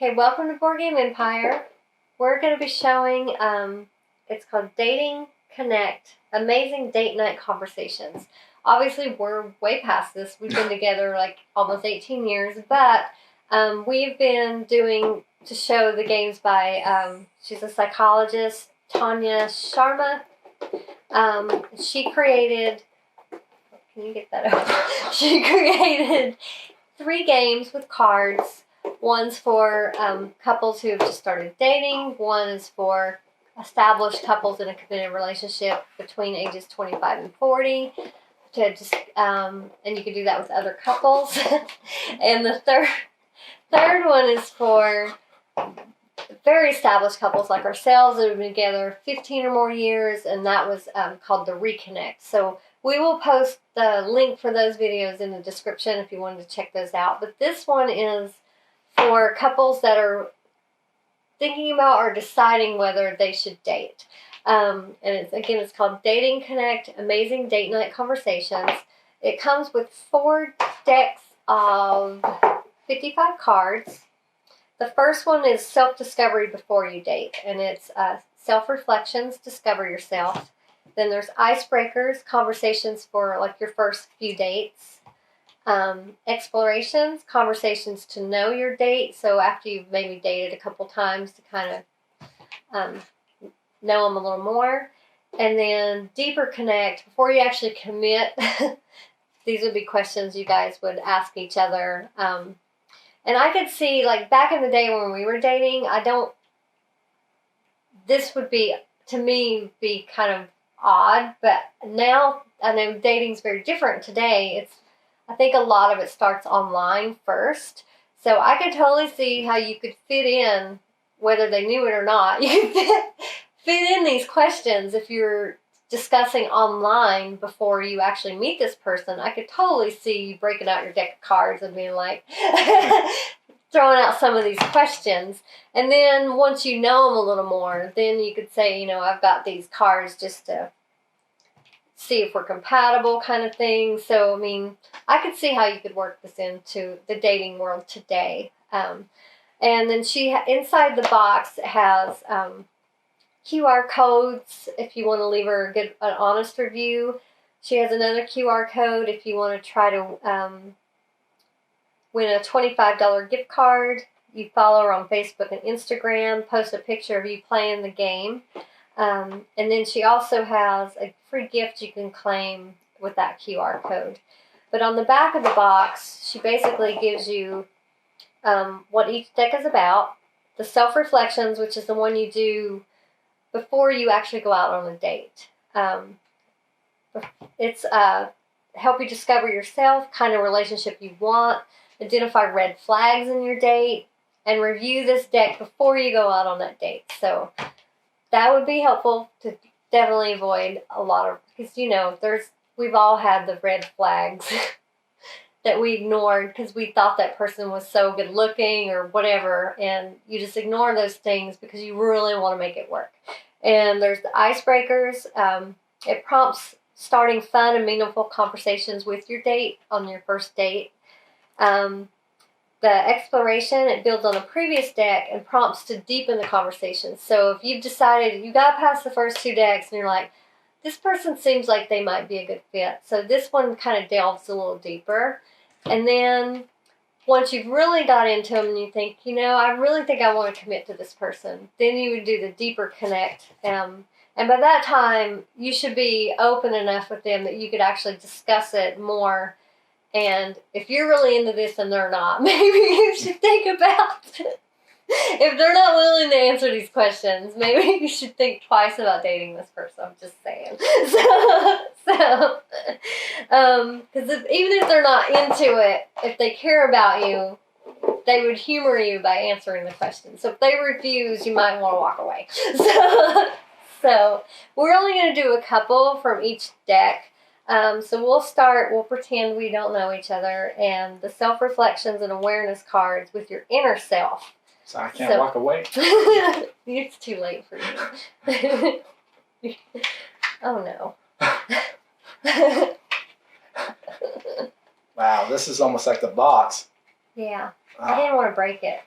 Okay, welcome to Board Game Empire. We're going to be showing, it's called Dating Connect, Amazing Date Night Conversations. Obviously, we're way past this. We've been together like almost 18 years, but we've been doing, to show the games by, she's a psychologist, Tanya Sharma. She created, can you get that over? She created 3 games with cards. One's for couples who have just started dating. One is for established couples in a committed relationship between ages 25 and 40. To just and you can do that with other couples. And the third one is for very established couples like ourselves that have been together 15 or more years, and that was called the Reconnect. So we will post the link for those videos in the description if you wanted to check those out. But this one is for couples that are thinking about or deciding whether they should date. And it's called Dating Connect, Amazing Date Night Conversations. It comes with 4 decks of 55 cards. The first one is Self-Discovery Before You Date, and it's Self-Reflections, Discover Yourself. Then there's Icebreakers, Conversations for like your first few dates. Explorations, conversations to know your date. So after you've maybe dated a couple times to kind of know them a little more. And then Deeper Connect, before you actually commit. These would be questions you guys would ask each other. And I could see, like, back in the day when we were dating, this would be, to me, be kind of odd. But now, I know dating's very different today. I think a lot of it starts online first. So I could totally see how you could fit in, whether they knew it or not, you could fit in these questions if you're discussing online before you actually meet this person. I could totally see you breaking out your deck of cards and being like, throwing out some of these questions. And then once you know them a little more, then you could say, I've got these cards just to see if we're compatible kind of thing. So, I could see how you could work this into the dating world today. And then inside the box has QR codes if you want to leave her an honest review. She has another QR code if you want to try to win a $25 gift card. You follow her on Facebook and Instagram, post a picture of you playing the game. And then she also has a free gift you can claim with that QR code. But on the back of the box, she basically gives you what each deck is about, the self-reflections, which is the one you do before you actually go out on a date. It's help you discover yourself, kind of relationship you want, identify red flags in your date, and review this deck before you go out on that date. So that would be helpful to definitely avoid a lot of, because we've all had the red flags that we ignored because we thought that person was so good looking or whatever, and you just ignore those things because you really want to make it work. And there's the Icebreakers. It prompts starting fun and meaningful conversations with your date on your first date. The Exploration, it builds on a previous deck and prompts to deepen the conversation. So if you've decided you got past the first 2 decks and you're like, this person seems like they might be a good fit. So this one kind of delves a little deeper. And then once you've really got into them and you think, I really think I want to commit to this person, then you would do the Deeper Connect. And by that time, you should be open enough with them that you could actually discuss it more. And if you're really into this and they're not, maybe you should think about it. If they're not willing to answer these questions, maybe you should think twice about dating this person. I'm just saying. Because even if they're not into it, if they care about you, they would humor you by answering the question. So if they refuse, you might want to walk away. So we're only going to do a couple from each deck. So we'll pretend we don't know each other, and the self-reflections and awareness cards with your inner self. So I can't walk away? It's too late for you. Oh, no. Wow, this is almost like the box. Yeah. I didn't want to break it.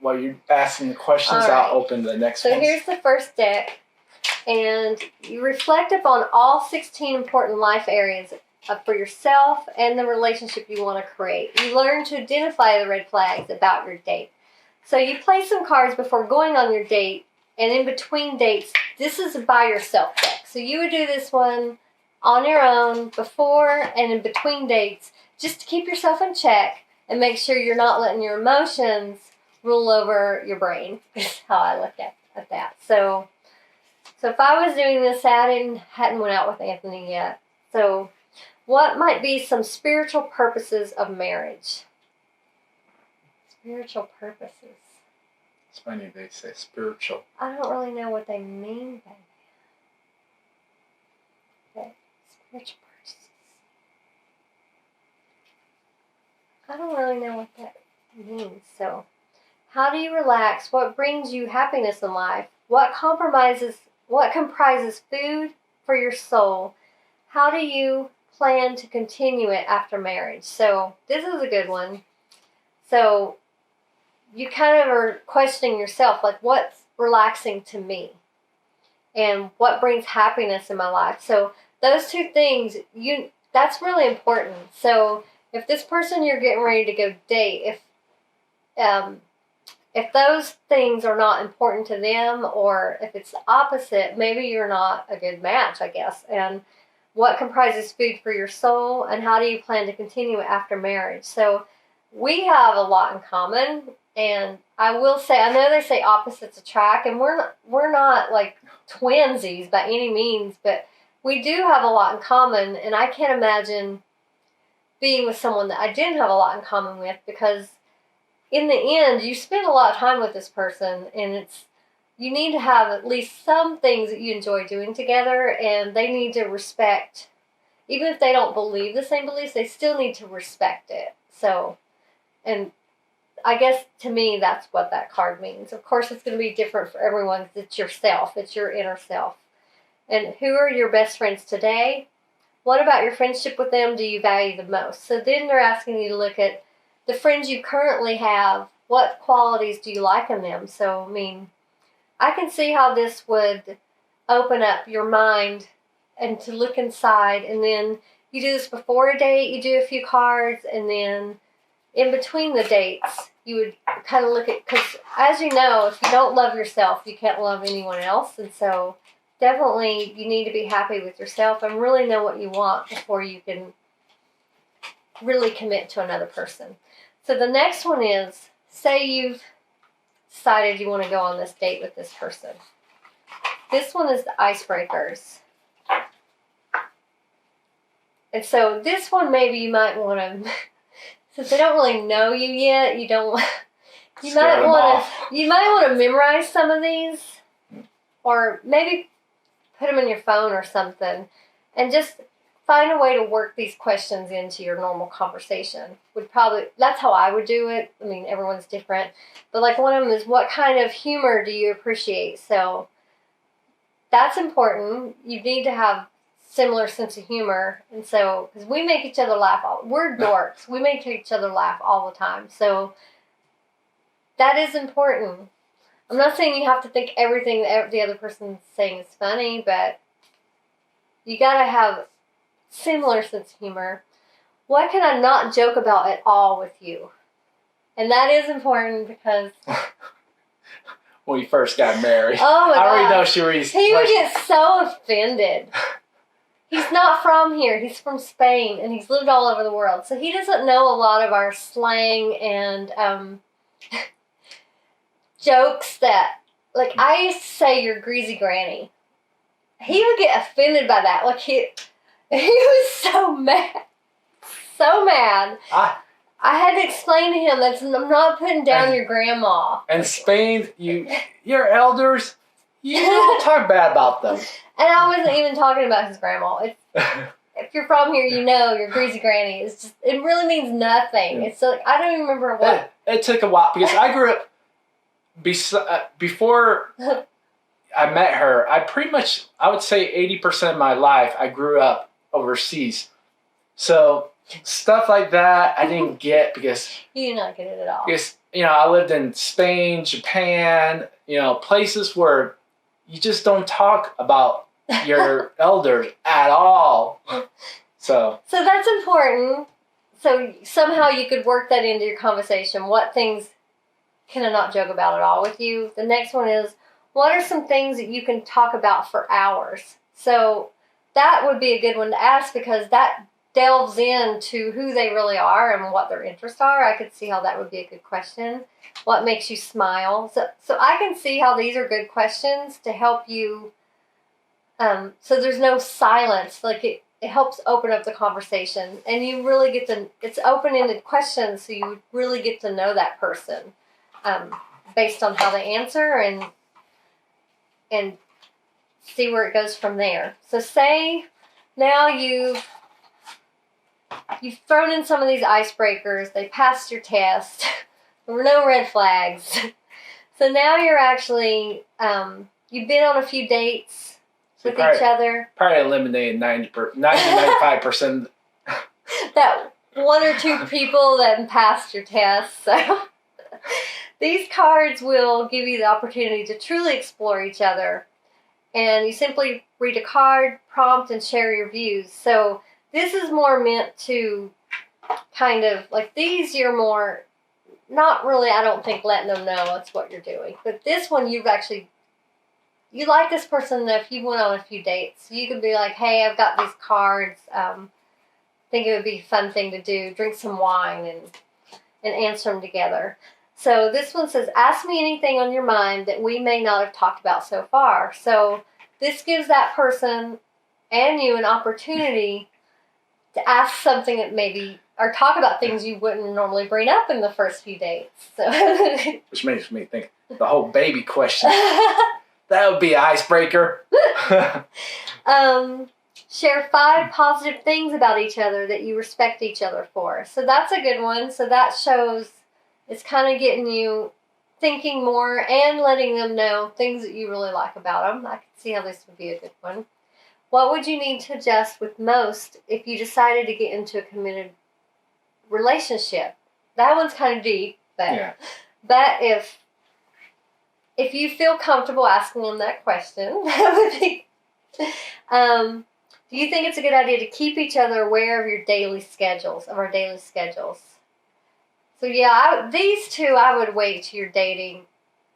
while you're asking the questions, All right. I'll open the next So one. here's the first deck. And you reflect upon all 16 important life areas for yourself and the relationship you want to create. You learn to identify the red flags about your date. So you play some cards before going on your date, and in between dates. This is a by yourself deck. So you would do this one on your own before and in between dates, just to keep yourself in check and make sure you're not letting your emotions rule over your brain. Is how I look at that. So if I was doing this, I hadn't went out with Anthony yet. So what might be some spiritual purposes of marriage? Spiritual purposes. It's funny they say spiritual. I don't really know what they mean by that. Okay. Spiritual purposes. I don't really know what that means. So how do you relax? What brings you happiness in life? What comprises food for your soul? How do you plan to continue it after marriage? So this is a good one. So you kind of are questioning yourself, like, what's relaxing to me? And what brings happiness in my life? So those two things, that's really important. So if this person you're getting ready to go date, if those things are not important to them, or if it's the opposite, maybe you're not a good match, I guess. And what comprises food for your soul, and how do you plan to continue it after marriage? So we have a lot in common, and I will say, I know they say opposites attract, and we're not like twinsies by any means, but we do have a lot in common, and I can't imagine being with someone that I didn't have a lot in common with, because in the end, you spend a lot of time with this person, and you need to have at least some things that you enjoy doing together, and they need to respect, even if they don't believe the same beliefs, they still need to respect it. So, and I guess to me, that's what that card means. Of course, it's going to be different for everyone, because it's yourself, it's your inner self. And who are your best friends today? What about your friendship with them do you value the most? So then they're asking you to look at the friends you currently have. What qualities do you like in them? So, I mean, I can see how this would open up your mind and to look inside. And then you do this before a date, you do a few cards, and then in between the dates, you would kind of look at, because as you know, if you don't love yourself, you can't love anyone else. And so definitely you need to be happy with yourself and really know what you want before you can really commit to another person. So the next one is, say you've decided you want to go on this date with this person. This one is the Icebreakers. And so this one, maybe you might want to, since they don't really know you yet, you might want to memorize some of these, or maybe put them in your phone or something, and just find a way to work these questions into your normal conversation. That's how I would do it. I mean, everyone's different. But like one of them is, what kind of humor do you appreciate? So that's important. You need to have similar sense of humor. And so, because we make each other laugh. We're dorks. We make each other laugh all the time. So that is important. I'm not saying you have to think everything that the other person's saying is funny, but you got to have similar sense of humor. What can I not joke about at all with you? And that is important, because when we first got married, oh my God, I already know he would get so offended. He's not from here. He's from Spain, and he's lived all over the world. So he doesn't know a lot of our slang and jokes that, like, I used to say, "You're greasy granny." He would get offended by that. Like, he was so mad. So mad. I had to explain to him that I'm not putting down your grandma. In Spain, your elders, you don't talk bad about them. And I wasn't even talking about his grandma. If you're from here, you know your greasy granny. It really means nothing. It's like, I don't even remember what. It took a while, because I grew up before I met her. I would say 80% of my life, I grew up overseas. So stuff like that I didn't get, because you did not get it at all. Because I lived in Spain, Japan, places where you just don't talk about your elders at all. So that's important. So somehow you could work that into your conversation. What things can I not joke about at all with you? The next one is, what are some things that you can talk about for hours? So that would be a good one to ask, because that delves into who they really are and what their interests are. I could see how that would be a good question. What makes you smile? So I can see how these are good questions to help you. So there's no silence. Like it helps open up the conversation, and you really get to. It's open-ended questions, so you really get to know that person based on how they answer and see where it goes from there. So say now you've thrown in some of these icebreakers. They passed your test. There were no red flags. So now you're actually, you've been on a few dates with each other. Probably eliminated 90-95%. That one or two people that passed your test. So these cards will give you the opportunity to truly explore each other. And you simply read a card, prompt, and share your views. So this is more meant to kind of, like these, you're more, not really, I don't think, letting them know that's what you're doing. But this one, you like this person enough, you went on a few dates. You could be like, hey, I've got these cards. Think it would be a fun thing to do. Drink some wine and answer them together. So this one says, ask me anything on your mind that we may not have talked about so far. So this gives that person and you an opportunity to ask something that maybe, or talk about things you wouldn't normally bring up in the first few dates. So which makes me think the whole baby question. That would be an icebreaker. Share 5 positive things about each other that you respect each other for. So that's a good one. So that shows it's kind of getting you thinking more and letting them know things that you really like about them. I can see how this would be a good one. What would you need to adjust with most if you decided to get into a committed relationship? That one's kind of deep, but if you feel comfortable asking them that question, that would be. Do you think it's a good idea to keep each other aware of our daily schedules? So yeah, these two I would wait till you're dating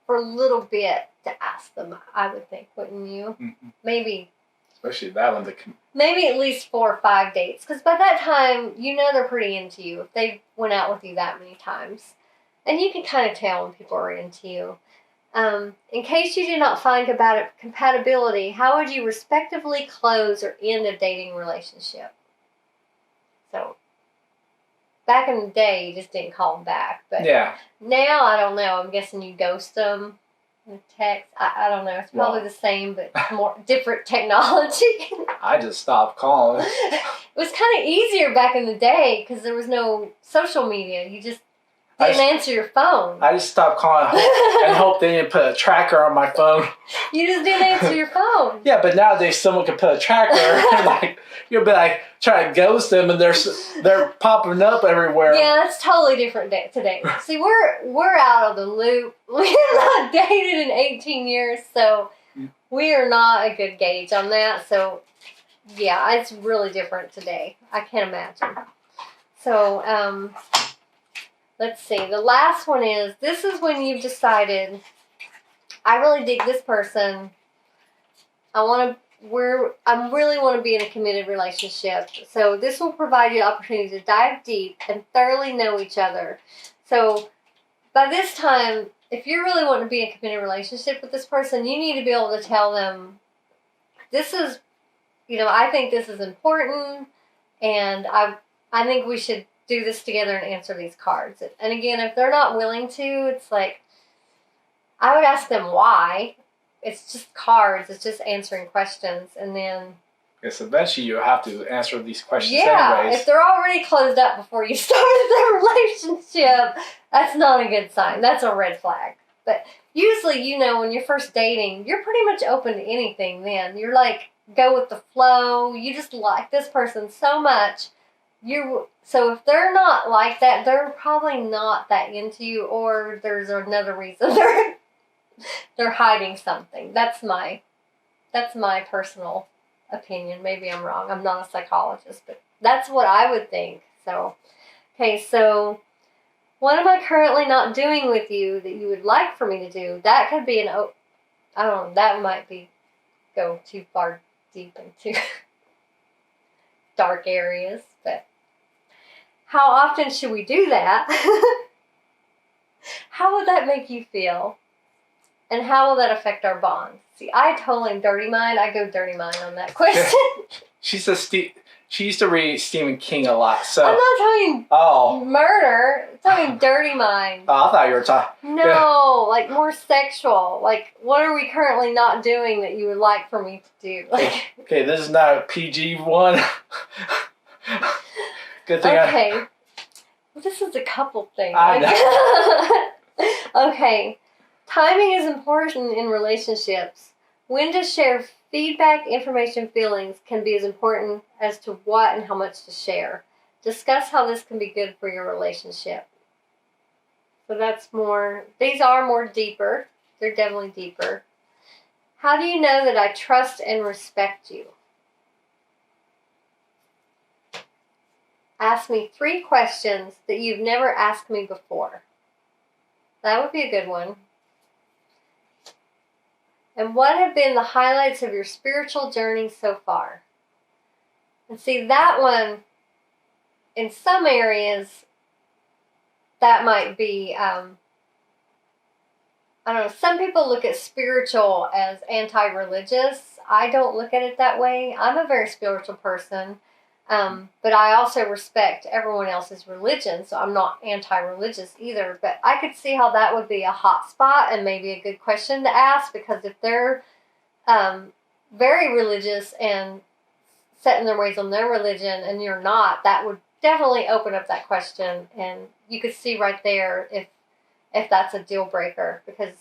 for a little bit to ask them. I would think, wouldn't you? Mm-hmm. Maybe. Especially that one. Maybe at least 4 or 5 dates, because by that time they're pretty into you if they went out with you that many times, and you can kind of tell when people are into you. In case you do not find compatibility, how would you respectively close or end a dating relationship? So, back in the day, you just didn't call them back. But now, I don't know. I'm guessing you ghost them with text. I don't know. It's probably the same, but more different technology. I just stopped calling. It was kind of easier back in the day because there was no social media. You just didn't answer your phone. I just stopped calling and hope they didn't put a tracker on my phone. You just didn't answer your phone. Yeah, but nowadays someone can put a tracker and you'll be like trying to ghost them and they're popping up everywhere. Yeah, that's totally different today. See, we're out of the loop. We have not dated in 18 years, so we are not a good gauge on that. So yeah, it's really different today. I can't imagine. So let's see. The last one is, this is when you've decided, I really dig this person. I really want to be in a committed relationship. So this will provide you the opportunity to dive deep and thoroughly know each other. So by this time, if you're really wanting to be in a committed relationship with this person, you need to be able to tell them, this is, I think this is important, and I think we should do this together and answer these cards. And again, if they're not willing to, it's like, I would ask them why. It's just cards. It's just answering questions. And then... Yes, eventually you have to answer these questions anyways. If they're already closed up before you started their relationship, that's not a good sign. That's a red flag. But usually, when you're first dating, you're pretty much open to anything then. You're like, go with the flow. You just like this person so much So if they're not like that, they're probably not that into you, or there's another reason they're hiding something. That's my personal opinion. Maybe I'm wrong. I'm not a psychologist, but that's what I would think. So, okay, so what am I currently not doing with you that you would like for me to do? That could be I don't know, that might go too far deep into dark areas, but how often should we do that? How would that make you feel? And how will that affect our bond? See, I totally am dirty mind. I go dirty mind on that question. She used to read Stephen King a lot, so I'm not talking murder. I'm talking dirty mind. Oh, I thought you were talking. No, like more sexual. Like, what are we currently not doing that you would like for me to do? Like, okay, this is not a PG one. Good thing. Okay. Well, this is a couple thing. I know. Okay. Timing is important in relationships. When to share feedback, information, feelings can be as important as to what and how much to share. Discuss how this can be good for your relationship. So these are more deeper. They're definitely deeper. How do you know that I trust and respect you? Ask me 3 questions that you've never asked me before. That would be a good one. And what have been the highlights of your spiritual journey so far? And see, that one, in some areas, that might be, I don't know, some people look at spiritual as anti-religious. I don't look at it that way. I'm a very spiritual person. But I also respect everyone else's religion, so I'm not anti-religious either. But I could see how that would be a hot spot and maybe a good question to ask, because if they're very religious and set in their ways on their religion and you're not, that would definitely open up that question, and you could see right there if that's a deal breaker. Because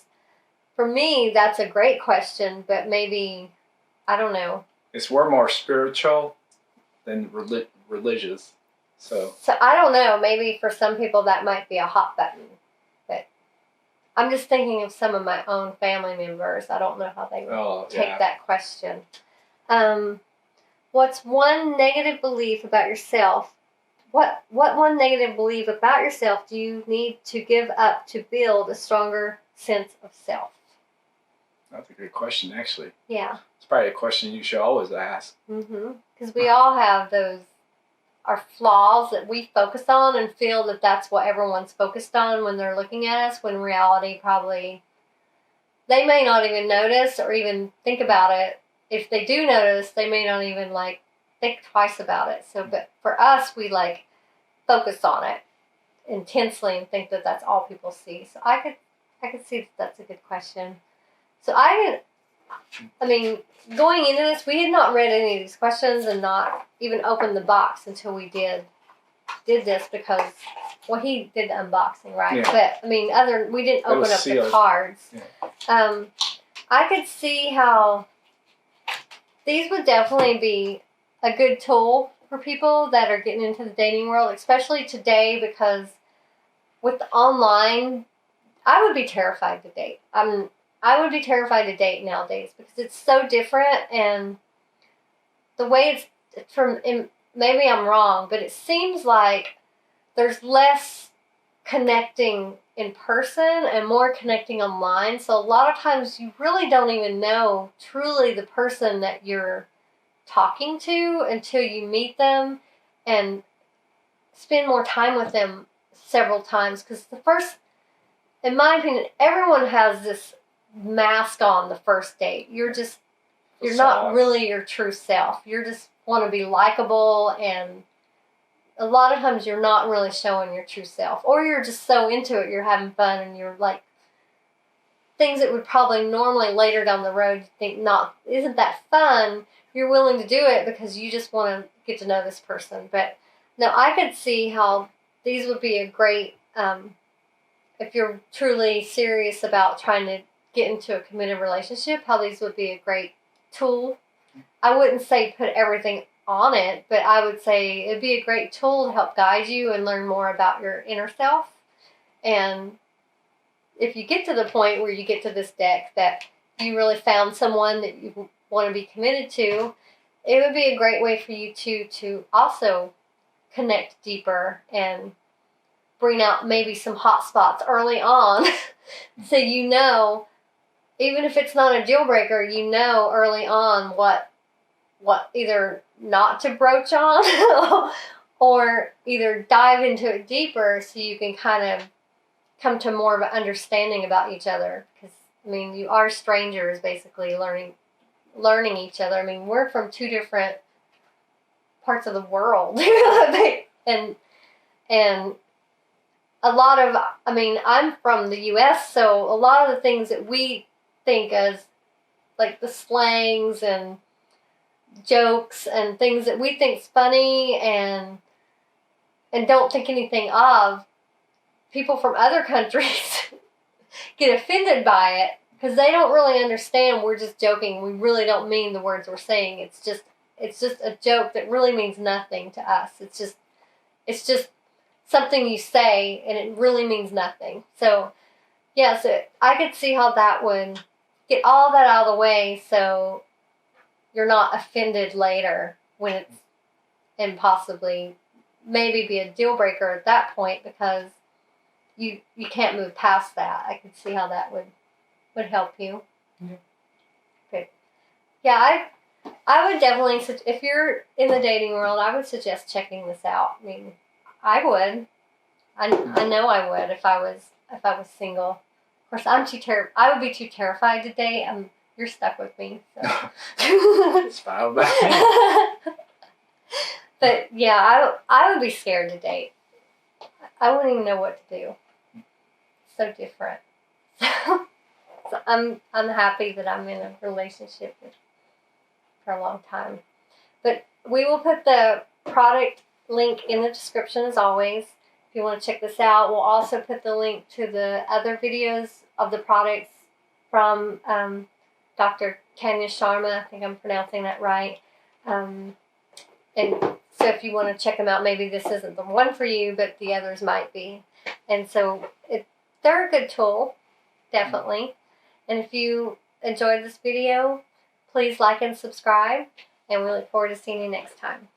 for me, that's a great question, but maybe, I don't know. We're more spiritual than religious. So I don't know, maybe for some people that might be a hot button, but I'm just thinking of some of my own family members. I don't know how they would take that question. What's one negative belief about yourself? What one negative belief about yourself do you need to give up to build a stronger sense of self? That's a good question, actually. Yeah. It's probably a question you should always ask. Because we all have our flaws that we focus on and feel that that's what everyone's focused on when they're looking at us, when in reality probably they may not even notice or even think about it. If they do notice, they may not even think twice about it. So, but for us, we focus on it intensely and think that that's all people see. So I could see that's a good question. So going into this, we had not read any of these questions and not even opened the box until we did this, because, he did the unboxing, right? Yeah. But, we didn't open up the cards. Yeah. I could see how these would definitely be a good tool for people that are getting into the dating world, especially today, because with the online, I would be terrified to date. I would be terrified to date nowadays because it's so different, and the way maybe I'm wrong, but it seems like there's less connecting in person and more connecting online. So a lot of times you really don't even know truly the person that you're talking to until you meet them and spend more time with them several times. Because in my opinion, everyone has this mask on the first date. You're not really your true self. You just want to be likable, and a lot of times you're not really showing your true self, or you're just so into it, you're having fun, and you're things that would probably normally later down the road think isn't that fun. You're willing to do it because you just want to get to know this person. But no, I could see how these would be a great, if you're truly serious about trying to get into a committed relationship, how these would be a great tool. I wouldn't say put everything on it, but I would say it'd be a great tool to help guide you and learn more about your inner self. And if you get to the point where you get to this deck that you really found someone that you want to be committed to, it would be a great way for you to also connect deeper and bring out maybe some hot spots early on. So you know, even if it's not a deal breaker, you know early on what either not to broach on or either dive into it deeper so you can kind of come to more of an understanding about each other. Because, I mean, you are strangers basically learning each other. I mean, we're from two different parts of the world. and a lot of, I mean, I'm from the U.S., so a lot of the things that we think as like the slangs and jokes and things that we think's funny and don't think anything of, people from other countries get offended by it because they don't really understand we're just joking. We really don't mean the words we're saying. It's just a joke that really means nothing to us. It's just something you say and it really means nothing. So yeah, so I could see how that would get all that out of the way so you're not offended later when it's, and possibly maybe be a deal breaker at that point because you can't move past that. I could see how that would help you. Yeah. Good. Yeah, I would definitely, if you're in the dating world, I would suggest checking this out. I mean, I would. I know I would if I was single. Of course, I would be too terrified to date. You're stuck with me. So. It's fine by me. But yeah, I would be scared to date. I wouldn't even know what to do. So different. So I'm happy that I'm in a relationship for a long time. But we will put the product link in the description as always. If you want to check this out, we'll also put the link to the other videos of the products from Dr. Tanya Sharma. I think I'm pronouncing that right. And so if you want to check them out, maybe this isn't the one for you, but the others might be. And so they're a good tool, definitely. And if you enjoyed this video, please like and subscribe. And we look forward to seeing you next time.